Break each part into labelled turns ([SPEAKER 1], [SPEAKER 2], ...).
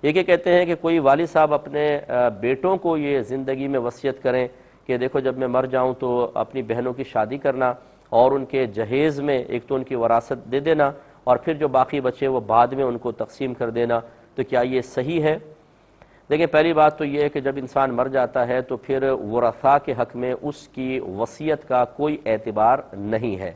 [SPEAKER 1] یہ کہتے ہیں کہ کوئی والد صاحب اپنے بیٹوں کو یہ زندگی میں وصیت کریں کہ دیکھو جب میں مر جاؤں تو اپنی بہنوں کی شادی کرنا اور ان کے جہیز میں ایک تو ان کی وراثت دے دینا اور پھر جو باقی بچے وہ بعد میں ان کو تقسیم کر دینا، تو کیا یہ صحیح ہے؟ دیکھیں پہلی بات تو یہ ہے کہ جب انسان مر جاتا ہے تو پھر ورثاء کے حق میں اس کی وصیت کا کوئی اعتبار نہیں ہے۔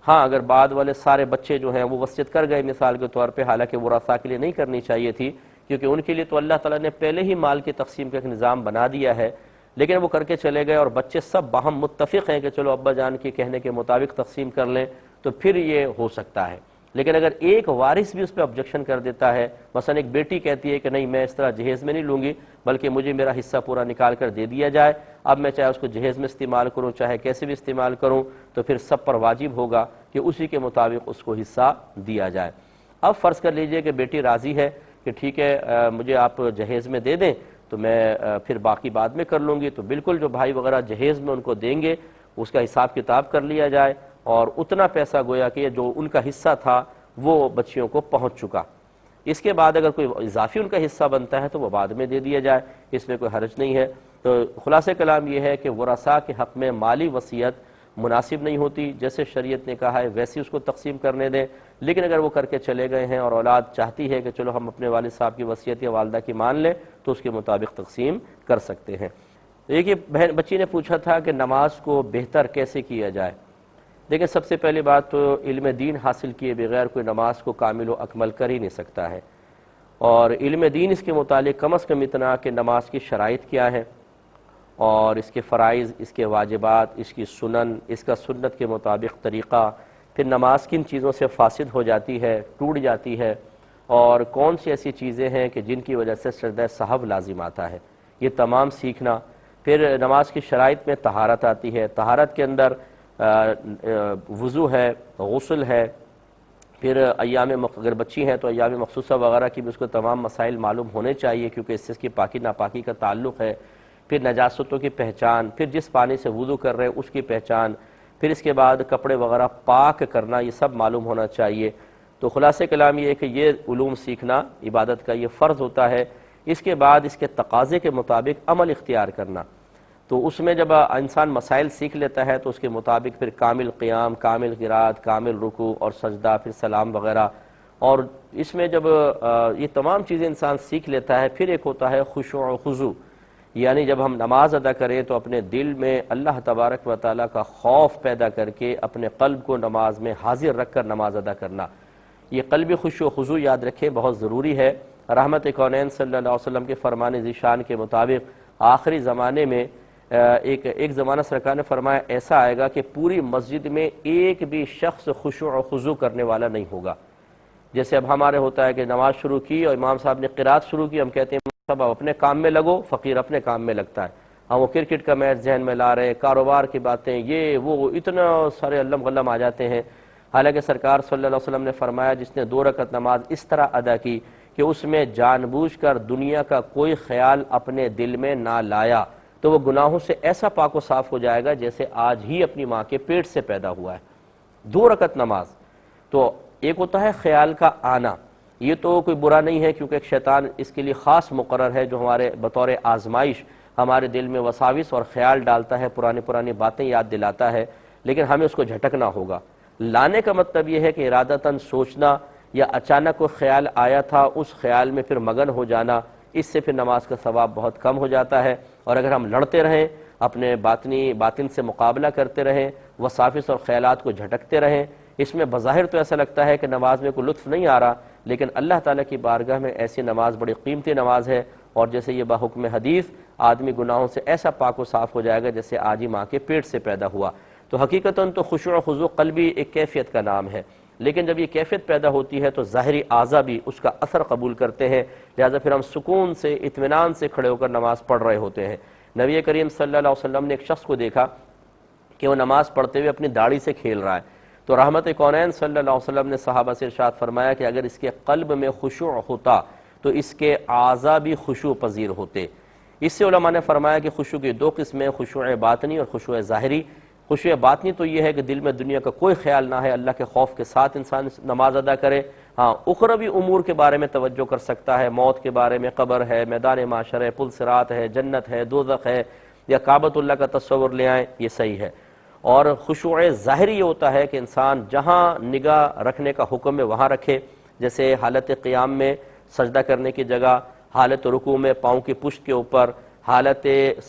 [SPEAKER 1] ہاں اگر بعد والے سارے بچے جو ہیں وہ وصیت کر گئے مثال کے طور پہ، حالانکہ ورثاء کے لیے نہیں کرنی چاہیے تھی کیونکہ ان کے لیے تو اللہ تعالیٰ نے پہلے ہی مال کی تقسیم کا ایک نظام بنا دیا ہے، لیکن وہ کر کے چلے گئے اور بچے سب باہم متفق ہیں کہ چلو ابا جان کے کہنے کے مطابق تقسیم کر لیں، تو پھر یہ ہو سکتا ہے۔ لیکن اگر ایک وارث بھی اس پہ آبجیکشن کر دیتا ہے، مثلا ایک بیٹی کہتی ہے کہ نہیں میں اس طرح جہیز میں نہیں لوں گی بلکہ مجھے میرا حصہ پورا نکال کر دے دیا جائے، اب میں چاہے اس کو جہیز میں استعمال کروں چاہے کیسے بھی استعمال کروں، تو پھر سب پر واجب ہوگا کہ اسی کے مطابق اس کو حصہ دیا جائے۔ اب فرض کر لیجئے کہ بیٹی راضی ہے کہ ٹھیک ہے مجھے آپ جہیز میں دے دیں تو میں پھر باقی بعد میں کر لوں گی، تو بالکل جو بھائی وغیرہ جہیز میں ان کو دیں گے اس کا حساب کتاب کر لیا جائے اور اتنا پیسہ گویا کہ جو ان کا حصہ تھا وہ بچیوں کو پہنچ چکا۔ اس کے بعد اگر کوئی اضافی ان کا حصہ بنتا ہے تو وہ بعد میں دے دیا جائے، اس میں کوئی حرج نہیں ہے۔ تو خلاصہ کلام یہ ہے کہ ورثاء کے حق میں مالی وصیت مناسب نہیں ہوتی، جیسے شریعت نے کہا ہے ویسے اس کو تقسیم کرنے دیں، لیکن اگر وہ کر کے چلے گئے ہیں اور اولاد چاہتی ہے کہ چلو ہم اپنے والد صاحب کی وصیت یا والدہ کی مان لیں تو اس کے مطابق تقسیم کر سکتے ہیں۔ ایک یہ بچی نے پوچھا تھا کہ نماز کو بہتر کیسے کیا جائے۔ دیکھیں سب سے پہلی بات تو علم دین حاصل کیے بغیر کوئی نماز کو کامل و اکمل کر ہی نہیں سکتا ہے، اور علم دین اس کے متعلق کم از کم اتنا کہ نماز کی شرائط کیا ہے اور اس کے فرائض، اس کے واجبات، اس کی سنن، اس کا سنت کے مطابق طریقہ، پھر نماز کن چیزوں سے فاسد ہو جاتی ہے، ٹوٹ جاتی ہے، اور کون سی ایسی چیزیں ہیں کہ جن کی وجہ سے سجدہ سہو لازم آتا ہے، یہ تمام سیکھنا۔ پھر نماز کی شرائط میں طہارت آتی ہے، طہارت کے اندر وضو ہے، غسل ہے، پھر اگر بچی ہیں تو ایام مخصوصہ وغیرہ کی بھی اس کو تمام مسائل معلوم ہونے چاہیے کیونکہ اس سے اس کی پاکی ناپاکی کا تعلق ہے، پھر نجاستوں کی پہچان، پھر جس پانی سے وضو کر رہے ہیں اس کی پہچان، پھر اس کے بعد کپڑے وغیرہ پاک کرنا، یہ سب معلوم ہونا چاہیے۔ تو خلاصہ کلام یہ ہے کہ یہ علوم سیکھنا عبادت کا یہ فرض ہوتا ہے۔ اس کے بعد اس کے تقاضے کے مطابق عمل اختیار کرنا، تو اس میں جب انسان مسائل سیکھ لیتا ہے تو اس کے مطابق پھر کامل قیام، کامل قرات، کامل رکوع اور سجدہ، پھر سلام وغیرہ، اور اس میں جب یہ تمام چیزیں انسان سیکھ لیتا ہے پھر ایک ہوتا ہے خشوع و خضوع، یعنی جب ہم نماز ادا کریں تو اپنے دل میں اللہ تبارک و تعالیٰ کا خوف پیدا کر کے اپنے قلب کو نماز میں حاضر رکھ کر نماز ادا کرنا، یہ قلبی خشوع و خضوع یاد رکھیں بہت ضروری ہے۔ رحمت کونین صلی اللہ علیہ وسلم کے فرمان ذیشان کے مطابق آخری زمانے میں ایک زمانہ سرکار نے فرمایا ایسا آئے گا کہ پوری مسجد میں ایک بھی شخص خشوع و خضوع کرنے والا نہیں ہوگا۔ جیسے اب ہمارے ہوتا ہے کہ نماز شروع کی اور امام صاحب نے قرات شروع کی، ہم کہتے ہیں سب اپنے کام میں لگو، فقیر اپنے کام میں لگتا ہے، ہم وہ کرکٹ کا میچ ذہن میں لا رہے ہیں، کاروبار کی باتیں، یہ وہ اتنا سارے علم غلم آ جاتے ہیں۔ حالانکہ سرکار صلی اللہ علیہ وسلم نے فرمایا جس نے 2 رکعت نماز اس طرح ادا کی کہ اس میں جان بوجھ کر دنیا کا کوئی خیال اپنے دل میں نہ لایا تو وہ گناہوں سے ایسا پاک و صاف ہو جائے گا جیسے آج ہی اپنی ماں کے پیٹ سے پیدا ہوا ہے۔ 2 رکعت نماز، تو ایک ہوتا ہے خیال کا آنا، یہ تو کوئی برا نہیں ہے کیونکہ ایک شیطان اس کے لیے خاص مقرر ہے جو ہمارے بطور آزمائش ہمارے دل میں وساوس اور خیال ڈالتا ہے، پرانی باتیں یاد دلاتا ہے، لیکن ہمیں اس کو جھٹکنا ہوگا۔ لانے کا مطلب یہ ہے کہ ارادتاً سوچنا یا اچانک کوئی خیال آیا تھا اس خیال میں پھر مگن ہو جانا، اس سے پھر نماز کا ثواب بہت کم ہو جاتا ہے۔ اور اگر ہم لڑتے رہیں، اپنے باطن سے مقابلہ کرتے رہیں، وساوس اور خیالات کو جھٹکتے رہیں، اس میں بظاہر تو ایسا لگتا ہے کہ نماز میں کوئی لطف نہیں آ رہا، لیکن اللہ تعالیٰ کی بارگاہ میں ایسی نماز بڑی قیمتی نماز ہے، اور جیسے یہ بحکم حدیث آدمی گناہوں سے ایسا پاک و صاف ہو جائے گا جیسے آج ہی ماں کے پیٹ سے پیدا ہوا۔ تو حقیقتاً تو خشوع و خضوع قلبی ایک کیفیت کا نام ہے، لیکن جب یہ کیفیت پیدا ہوتی ہے تو ظاہری اعضاء بھی اس کا اثر قبول کرتے ہیں، لہذا پھر ہم سکون سے اطمینان سے کھڑے ہو کر نماز پڑھ رہے ہوتے ہیں۔ نبی کریم صلی اللہ علیہ وسلم نے ایک شخص کو دیکھا کہ وہ نماز پڑھتے ہوئے اپنی داڑھی سے کھیل رہا ہے، تو رحمت کونین صلی اللہ علیہ وسلم نے صحابہ سے ارشاد فرمایا کہ اگر اس کے قلب میں خشوع ہوتا تو اس کے اعضاء بھی خشوع پذیر ہوتے۔ اس سے علماء نے فرمایا کہ خشوع کی 2 قسمیں، خشوع باطنی اور خشوع ظاہری۔ خشوع باطنی تو یہ ہے کہ دل میں دنیا کا کوئی خیال نہ ہے، اللہ کے خوف کے ساتھ انسان نماز ادا کرے، ہاں اخروی امور کے بارے میں توجہ کر سکتا ہے، موت کے بارے میں، قبر ہے، میدان معاشر ہے، پل صراط ہے، جنت ہے، دوزخ ہے، یا کعبۃ اللہ کا تصور لے آئیں، یہ صحیح ہے۔ اور خشوع ظاہری یہ ہوتا ہے کہ انسان جہاں نگاہ رکھنے کا حکم ہے وہاں رکھے، جیسے حالت قیام میں سجدہ کرنے کی جگہ، حالت رکوع میں پاؤں کی پشت کے اوپر، حالت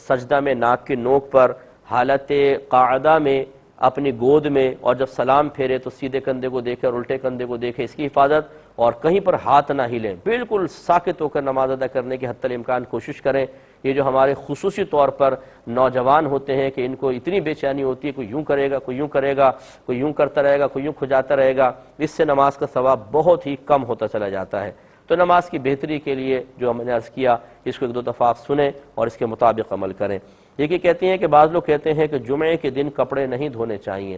[SPEAKER 1] سجدہ میں ناک کی نوک پر، حالت قاعدہ میں اپنی گود میں، اور جب سلام پھیرے تو سیدھے کندھے کو دیکھے اور الٹے کندھے کو دیکھے، اس کی حفاظت، اور کہیں پر ہاتھ نہ ہلیں، بالکل ساکت ہو کر نماز ادا کرنے کی حتی الامکان کوشش کریں۔ یہ جو ہمارے خصوصی طور پر نوجوان ہوتے ہیں کہ ان کو اتنی بے چینی ہوتی ہے، کوئی یوں کرے گا، کوئی یوں کرے گا، کوئی یوں کرتا رہے گا، کوئی یوں کھجاتا رہے گا، اس سے نماز کا ثواب بہت ہی کم ہوتا چلا جاتا ہے۔ تو نماز کی بہتری کے لیے جو ہم نے عرض کیا، اس کو ایک دو دفعہ آپ سنیں اور اس کے مطابق عمل کریں۔ یہ کہتے ہیں کہ بعض لوگ کہتے ہیں کہ جمعے کے دن کپڑے نہیں دھونے چاہیے۔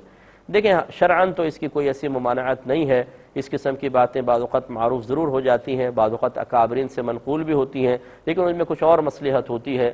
[SPEAKER 1] دیکھیں شرعاً تو اس کی کوئی ایسی ممانعت نہیں ہے، اس قسم کی باتیں بعض اوقات معروف ضرور ہو جاتی ہیں، بعض اوقات اکابرین سے منقول بھی ہوتی ہیں، لیکن ان میں کچھ اور مصلحت ہوتی ہے۔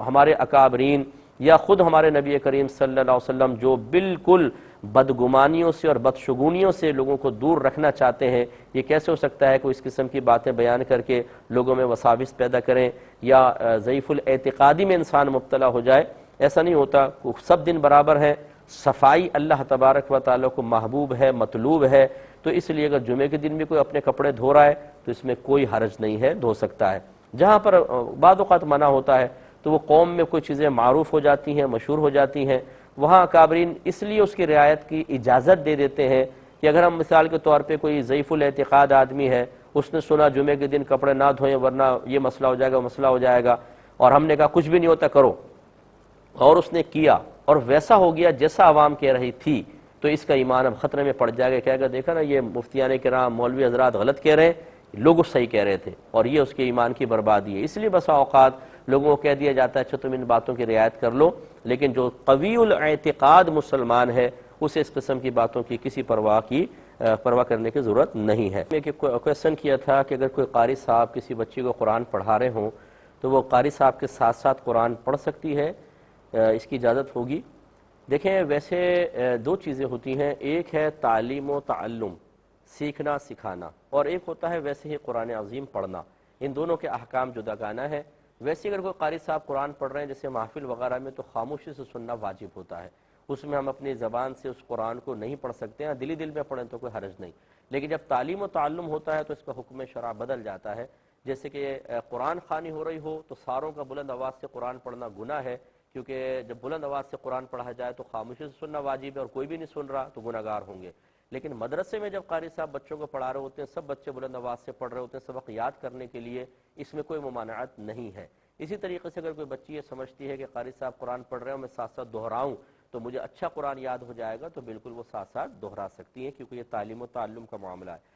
[SPEAKER 1] ہمارے اکابرین یا خود ہمارے نبی کریم صلی اللہ علیہ وسلم جو بالکل بدگمانیوں سے اور بدشگونیوں سے لوگوں کو دور رکھنا چاہتے ہیں، یہ کیسے ہو سکتا ہے کوئی اس قسم کی باتیں بیان کر کے لوگوں میں وساوس پیدا کریں یا ضعیف الاعتقادی میں انسان مبتلا ہو جائے؟ ایسا نہیں ہوتا، سب دن برابر ہیں، صفائی اللہ تبارک و تعالیٰ کو محبوب ہے، مطلوب ہے، تو اس لیے اگر جمعے کے دن بھی کوئی اپنے کپڑے دھو رہا ہے تو اس میں کوئی حرج نہیں ہے، دھو سکتا ہے۔ جہاں پر بعض اوقات منع ہوتا ہے تو وہ قوم میں کوئی چیزیں معروف ہو جاتی ہیں، مشہور ہو جاتی ہیں، وہاں اکابرین اس لیے اس کی رعایت کی اجازت دے دیتے ہیں کہ اگر ہم مثال کے طور پہ کوئی ضعیف الاعتقاد آدمی ہے، اس نے سنا جمعے کے دن کپڑے نہ دھوئیں ورنہ یہ مسئلہ ہو جائے گا، مسئلہ ہو جائے گا، اور ہم نے کہا کچھ بھی نہیں ہوتا کرو، اور اس نے کیا اور ویسا ہو گیا جیسا عوام کہہ رہی تھی، تو اس کا ایمان اب خطرے میں پڑ جائے گا، کہے گا دیکھا نا یہ مفتیان کرام مولوی حضرات غلط کہہ رہے ہیں، لوگ صحیح کہہ رہے تھے، اور یہ اس کے ایمان کی بربادی ہے۔ اس لیے بسا اوقات لوگوں کو کہہ دیا جاتا ہے اچھا تم ان باتوں کی رعایت کر لو، لیکن جو قوی الاعتقاد مسلمان ہے اسے اس قسم کی باتوں کی کسی پرواہ کرنے کی ضرورت نہیں ہے۔ میں ایک کویسچن کیا تھا کہ اگر کوئی قاری صاحب کسی بچی کو قرآن پڑھا رہے ہوں تو وہ قاری صاحب کے ساتھ ساتھ قرآن پڑھ سکتی ہے، اس کی اجازت ہوگی؟ دیکھیں ویسے دو چیزیں ہوتی ہیں، ایک ہے تعلیم و تعلم، سیکھنا سکھانا، اور ایک ہوتا ہے ویسے ہی قرآن عظیم پڑھنا، ان دونوں کے احکام جداگانہ ہے۔ ویسے اگر کوئی قاری صاحب قرآن پڑھ رہے ہیں جیسے محفل وغیرہ میں تو خاموشی سے سننا واجب ہوتا ہے، اس میں ہم اپنی زبان سے اس قرآن کو نہیں پڑھ سکتے ہیں، دل میں پڑھیں تو کوئی حرج نہیں، لیکن جب تعلیم و تعلم ہوتا ہے تو اس کا حکم شرع بدل جاتا ہے۔ جیسے کہ قرآن خوانی ہو رہی ہو تو ساروں کا بلند آواز سے قرآن پڑھنا گناہ ہے، کیونکہ جب بلند آواز سے قرآن پڑھا جائے تو خاموشی سے سننا واجب ہے، اور کوئی بھی نہیں سن رہا تو گناہ گار ہوں گے۔ لیکن مدرسے میں جب قاری صاحب بچوں کو پڑھا رہے ہوتے ہیں، سب بچے بلند آواز سے پڑھ رہے ہوتے ہیں سبق یاد کرنے کے لیے، اس میں کوئی ممانعت نہیں ہے۔ اسی طریقے سے اگر کوئی بچی یہ سمجھتی ہے کہ قاری صاحب قرآن پڑھ رہے ہیں میں ساتھ ساتھ دہراؤں تو مجھے اچھا قرآن یاد ہو جائے گا، تو بالکل وہ ساتھ ساتھ دہرا سکتی ہیں، کیونکہ یہ تعلیم و تعلم کا معاملہ ہے۔